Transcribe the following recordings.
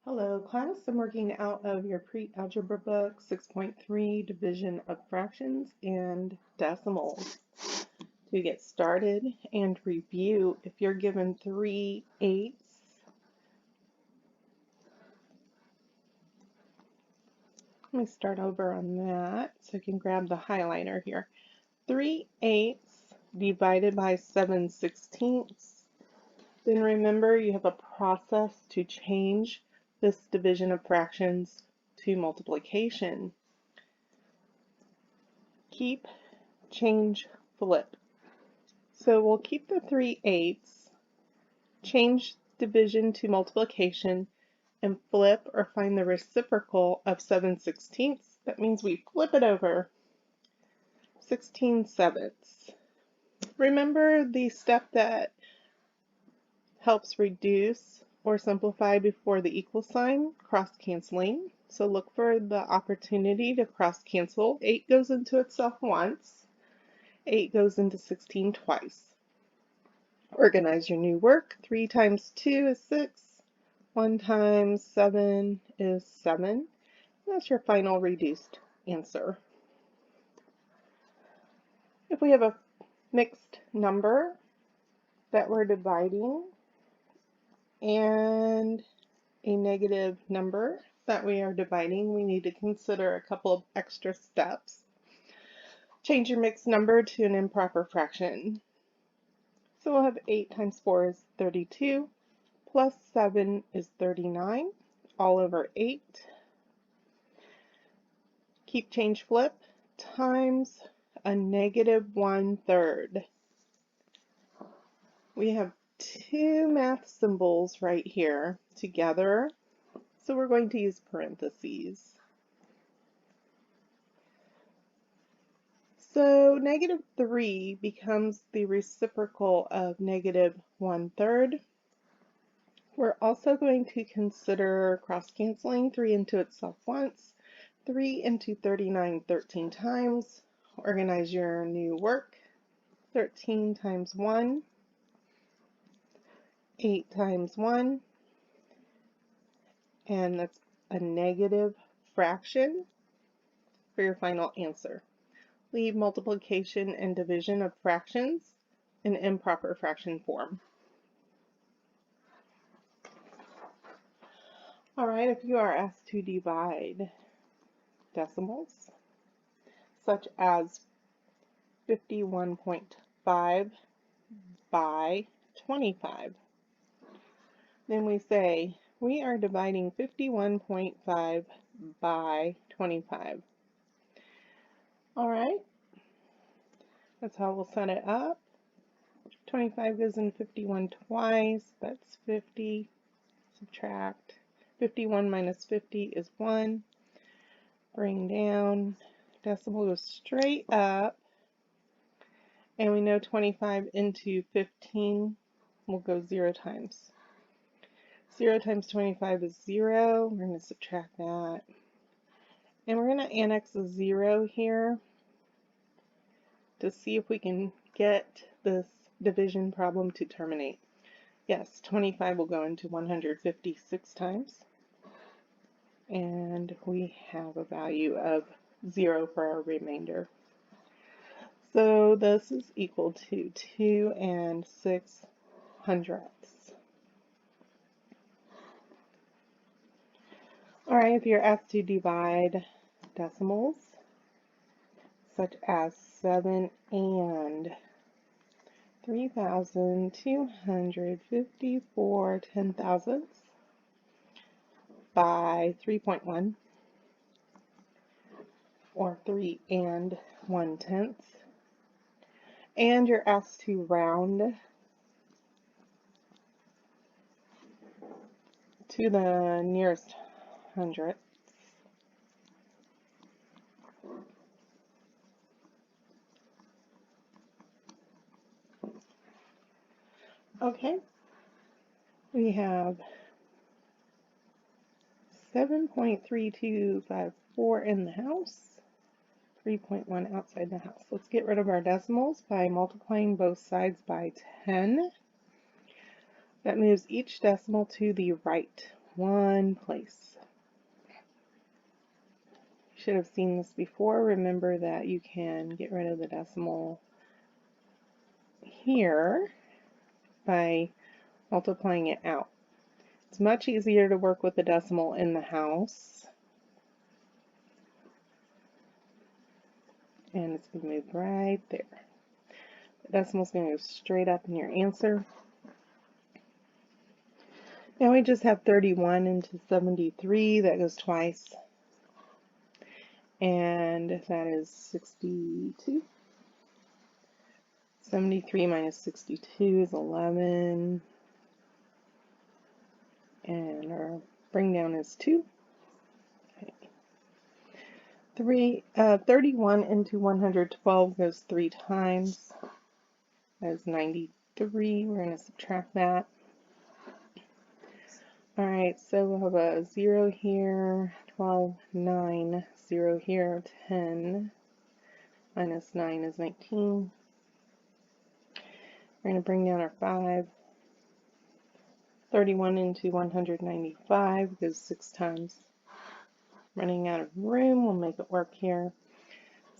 Hello class, I'm working out of your Pre-Algebra book 6.3 Division of Fractions and Decimals. To get started and review, if you're given 3/8, let me start over on that so I can grab the highlighter here. 3/8 divided by 7/16. Then remember you have a process to change this division of fractions to multiplication. Keep, change, flip. So we'll keep the 3/8, change division to multiplication, and flip or find the reciprocal of 7/16. That means we flip it over. 16/7. Remember the step that helps reduce or simplify before the equal sign, cross-canceling. So look for the opportunity to cross-cancel. 8 goes into itself once. 8 goes into 16 twice. Organize your new work. 3 times 2 is 6. 1 times 7 is 7. That's your final reduced answer. If we have a mixed number that we're dividing and a negative number that we are dividing, we need to consider a couple of extra steps. Change your mixed number to an improper fraction. So we'll have 8 times 4 is 32, plus 7 is 39, all over 8. Keep, change, flip, times a -1/3. We have two math symbols right here together, so we're going to use parentheses. So -3 becomes the reciprocal of -1/3. We're also going to consider cross-canceling. 3 into itself once. 3 into 39 13 times. Organize your new work. 13 times 1. 8 times 1. And that's a negative fraction for your final answer. Leave multiplication and division of fractions in improper fraction form. Alright, if you are asked to divide decimals, such as 51.5 by 25, then we say we are dividing 51.5 by 25. Alright, that's how we'll set it up. 25 goes in 51 twice, that's 50. Subtract. 51 minus 50 is 1. Bring down. Decimal goes straight up. And we know 25 into 15 will go 0 times. 0 times 25 is 0. We're going to subtract that. And we're going to annex a 0 here to see if we can get this division problem to terminate. Yes, 25 will go into 156 times. And we have a value of 0 for our remainder. So this is equal to 2 6/100. Alright, if you're asked to divide decimals, such as 7 and 3,254 10,000ths by 3.1, or 3 and 1/10, and you're asked to round to the nearest hundredths. Okay, we have 7.3254 in the house, 3.1 outside the house. Let's get rid of our decimals by multiplying both sides by 10. That moves each decimal to the right one place. You should have seen this before. Remember that you can get rid of the decimal here by multiplying it out. It's much easier to work with the decimal in the house. And it's going to move right there. The decimal's going to go straight up in your answer. Now we just have 31 into 73. That goes twice. And that is 62. 73 minus 62 is 11. And our bring down is 2. Okay. 31 into 112 goes 3 times. That is 93. We're going to subtract that. Alright, so we'll have a 0 here, 12, 9, 0 here, 10, minus 9 is 19. We're going to bring down our 5. 31 into 195 goes 6 times. Running out of room, we'll make it work here.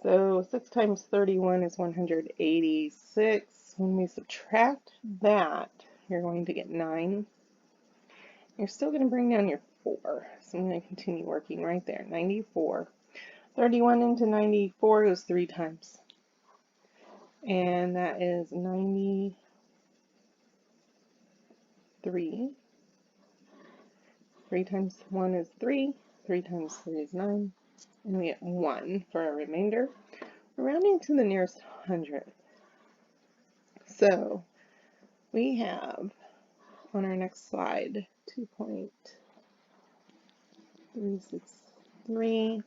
So 6 times 31 is 186. When we subtract that, you're going to get 9. You're still going to bring down your 4. So I'm going to continue working right there. 94. 31 into 94 goes 3 times. And that is 93. 3 times 1 is 3. 3 times 3 is 9. And we get 1 for our remainder. We're rounding to the nearest hundredth. So we have on our next slide 2.363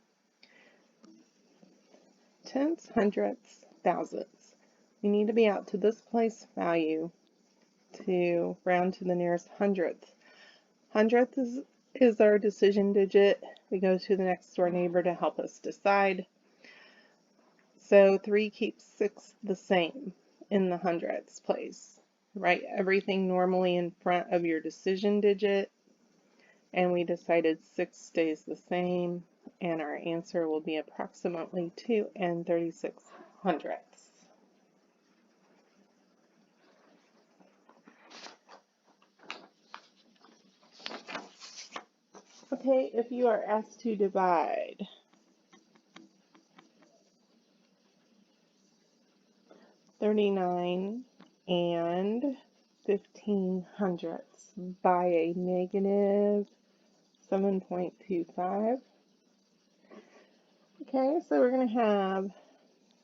tenths, hundredths, thousandths. We need to be out to this place value to round to the nearest hundredth. Hundredth is our decision digit. We go to the next door neighbor to help us decide. So 3 keeps 6 the same in the hundredths place. Write everything normally in front of your decision digit. And we decided 6 stays the same. And our answer will be approximately 2 36 hundredths. Okay, if you are asked to divide 39 and 15 hundredths by a negative 7.25. Okay, so we're going to have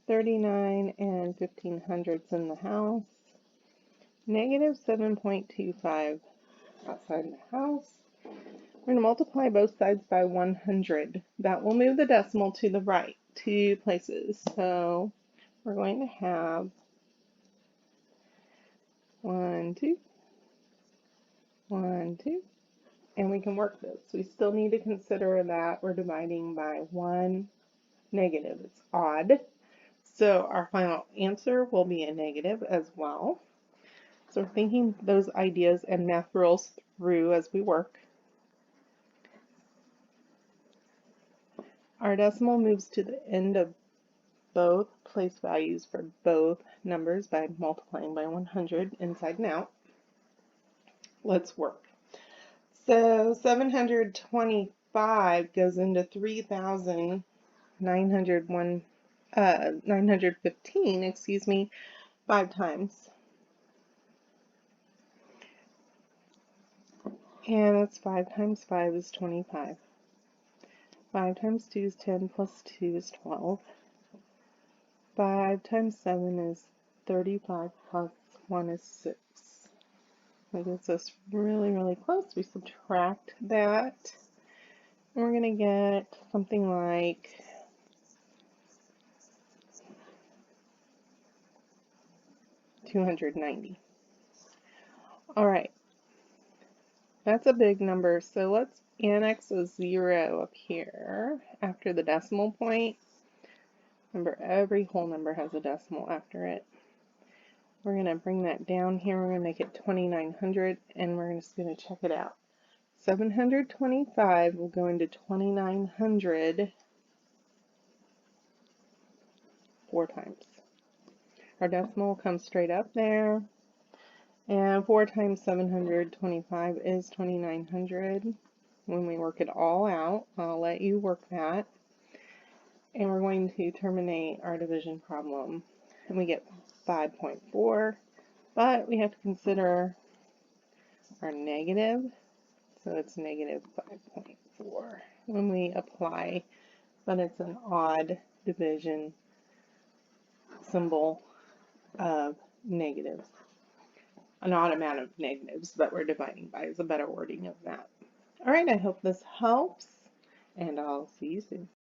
39 and 15 hundredths in the house, negative 7.25 outside the house. We're going to multiply both sides by 100. That will move the decimal to the right 2 places. So we're going to have 1, 2, 1, 2, and we can work this. We still need to consider that we're dividing by 1 negative. It's odd. So our final answer will be a negative as well. So we're thinking those ideas and math rules through as we work. Our decimal moves to the end of both place values for both numbers by multiplying by 100 inside and out. Let's work. So 725 goes into 3,915, excuse me, 5 times. And that's 5 times 5 is 25. 5 times 2 is 10 plus 2 is 12. 5 times 7 is 35 plus 1 is 6. That gets us really, really close. We subtract that, and we're going to get something like 290. All right, that's a big number, so let's annex a 0 up here after the decimal point. Remember, every whole number has a decimal after it. We're going to bring that down here. We're going to make it 2900, and we're just going to check it out. 725 will go into 2900 4 times. Our decimal will come straight up there. And 4 times 725 is 2900. When we work it all out, I'll let you work that. And we're going to terminate our division problem. And we get 5.4, but we have to consider our negative. So it's negative 5.4 when we apply, but it's an odd division symbol of negatives. An odd amount of negatives that we're dividing by is a better wording of that. All right, I hope this helps, and I'll see you soon.